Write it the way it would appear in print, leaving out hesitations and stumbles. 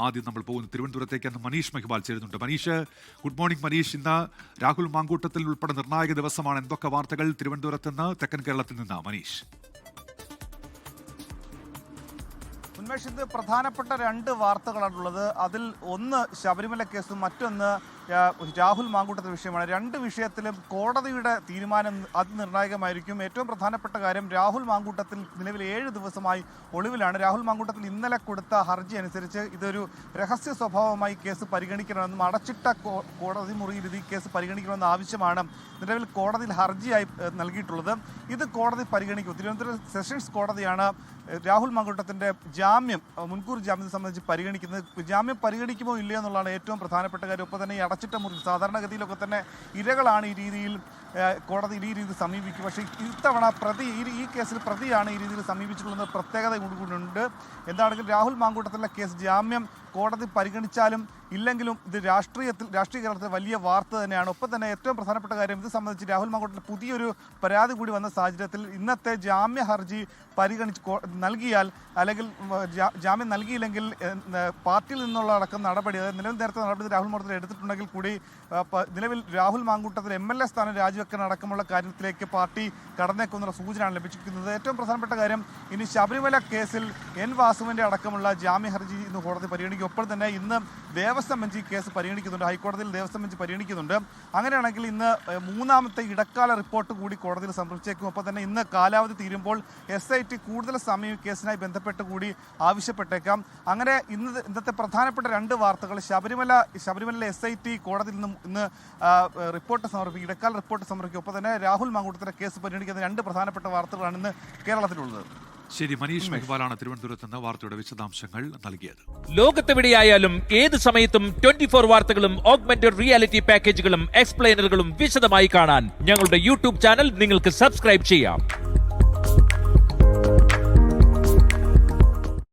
ആദ്യം നമ്മൾ പോകുന്നു തിരുവനന്തപുരത്തേക്ക്. മനീഷ് മെഹ്വാൽ ചേരുന്നുണ്ട്. Manish, good morning. മനീഷ്, ഇന്ന് രാഹുൽ മാങ്കൂട്ടത്തിൽ ഉൾപ്പെടെ നിർണായക ദിവസമാണ്. എന്തൊക്കെ വാർത്തകൾ തിരുവനന്തപുരത്ത് നിന്ന്, തെക്കൻ കേരളത്തിൽ നിന്ന്? മനീഷ്. ഉന്മേഷ്, ഇത് പ്രധാനപ്പെട്ട രണ്ട് വാർത്തകളാണുള്ളത്. അതിൽ ഒന്ന് ശബരിമല കേസും മറ്റൊന്ന് രാഹുൽ മാങ്കൂട്ടത്തിന്റെ വിഷയമാണ്. രണ്ട് വിഷയത്തിലും കോടതിയുടെ തീരുമാനം അതിനിർണായകമായിരിക്കും. ഏറ്റവും പ്രധാനപ്പെട്ട കാര്യം, രാഹുൽ മാങ്കൂട്ടത്തിൽ നിലവിൽ 7 ദിവസമായി ഒളിവിലാണ്. രാഹുൽ മാങ്കൂട്ടത്തിൽ ഇന്നലെ കൊടുത്ത ഹർജി അനുസരിച്ച് ഇതൊരു രഹസ്യ സ്വഭാവമായി കേസ് പരിഗണിക്കണമെന്നും അടച്ചിട്ട കോടതി മുറിയിൽ ഈ കേസ് പരിഗണിക്കണമെന്ന ആവശ്യമാണ് നിലവിൽ കോടതിയിൽ ഹർജിയായി നൽകിയിട്ടുള്ളത്. ഇത് കോടതി പരിഗണിക്കും. തിരുവനന്തപുരം സെഷൻസ് കോടതിയാണ് രാഹുൽ മാങ്കൂട്ടത്തിന്റെ ജാമ്യം, മുൻകൂർ ജാമ്യത്തെ സംബന്ധിച്ച് പരിഗണിക്കുന്നത്. ജാമ്യം പരിഗണിക്കുമോ ഇല്ലയോ എന്നുള്ളതാണ് ഏറ്റവും പ്രധാനപ്പെട്ട കാര്യം. ഒപ്പം തന്നെ ഈ അടച്ചിട്ട മുറി, സാധാരണഗതിയിലൊക്കെ തന്നെ ഇരകളാണ് ഈ രീതിയിൽ കോടതി ഈ രീതിയിൽ സമീപിക്കും. പക്ഷേ ഇത്തവണ ഈ കേസിൽ പ്രതിയാണ് ഈ രീതിയിൽ സമീപിച്ചിട്ടുള്ളത്. പ്രത്യേകത കൂടിയുണ്ട്. എന്താണെങ്കിലും രാഹുൽ മാങ്കൂട്ടത്തിലെ കേസ് ജാമ്യം കോടതി പരിഗണിച്ചാലും ഇല്ലെങ്കിലും ഇത് രാഷ്ട്രീയ കേരളത്തിൽ വലിയ വാർത്ത തന്നെയാണ്. ഒപ്പം തന്നെ ഏറ്റവും പ്രധാനപ്പെട്ട കാര്യം, ഇത് സംബന്ധിച്ച് രാഹുൽ മാങ്കൂട്ടത്തിൽ പുതിയൊരു പരാതി കൂടി വന്ന സാഹചര്യത്തിൽ ഇന്നത്തെ ജാമ്യ ഹർജി നൽകിയാൽ, അല്ലെങ്കിൽ ജാമ്യം നൽകിയില്ലെങ്കിൽ പാർട്ടിയിൽ നിന്നുള്ള അടക്കം നടപടി, അതായത് നിലവിൽ നേരത്തെ നടപടി രാഹുൽ മാങ്കൂട്ടത്തിൽ എടുത്തിട്ടുണ്ടെങ്കിൽ കൂടി നിലവിൽ രാഹുൽ മാങ്കൂട്ടത്തിൽ MLA സ്ഥാനം രാജിവെക്കാൻ അടക്കമുള്ള കാര്യത്തിലേക്ക് പാർട്ടി കടന്നേക്കുന്നുള്ള സൂചനയാണ് ലഭിച്ചിരിക്കുന്നത്. ഏറ്റവും പ്രധാനപ്പെട്ട കാര്യം, ഇനി ശബരിമല കേസിൽ N വാസുവിന്റെ അടക്കമുള്ള ജാമ്യ ഹർജി ഇന്ന് കോടതി പരിഗണിക്കും. ഒപ്പം തന്നെ ഇന്ന് ദേവസ്വം ബെഞ്ച് കേസ് പരിഗണിക്കുന്നുണ്ട്. ഹൈക്കോടതിയിൽ ദേവസ്വം ബെഞ്ച് പരിഗണിക്കുന്നുണ്ട്. അങ്ങനെയാണെങ്കിൽ ഇന്ന് മൂന്നാമത്തെ ഇടക്കാല റിപ്പോർട്ട് കൂടി കോടതിയിൽ സമർപ്പിച്ചേക്കും. ഒപ്പം തന്നെ ഇന്ന് കാലാവധി തീരുമ്പോൾ SIT കൂടുതൽ സമയം കേസിനായി ബന്ധപ്പെട്ട് കൂടി ആവശ്യപ്പെട്ടേക്കാം. അങ്ങനെ ഇന്നത്തെ പ്രധാനപ്പെട്ട രണ്ട് വാർത്തകൾ, ശബരിമലയിലെ SIT കോടതിയിൽ നിന്നും ഇന്ന് റിപ്പോർട്ട് സമർപ്പിക്കും, ഇടക്കാല റിപ്പോർട്ട് സമർപ്പിക്കും. ഒപ്പം തന്നെ രാഹുൽ മാങ്കൂട്ടത്തിന്റെ കേസ് പരിഗണിക്കുന്ന രണ്ട് പ്രധാനപ്പെട്ട വാർത്തകളാണ് ഇന്ന് കേരളത്തിലുള്ളത്. ശരി, മനീഷ് മെഹ്വാലാണ് തിരുവനന്തപുരത്ത് നിന്ന് വാർത്തയുടെ വിശദാംശങ്ങൾ നൽകിയത്. ലോകത്തെവിടെയായാലും ഏത് സമയത്തും 24 വാർത്തകളും ഓഗ്മെന്റഡ് റിയാലിറ്റി പാക്കേജുകളും എക്സ്പ്ലെയിനറുകളും വിശദമായി കാണാൻ ഞങ്ങളുടെ YouTube ചാനൽ നിങ്ങൾക്ക് സബ്സ്ക്രൈബ് ചെയ്യാം.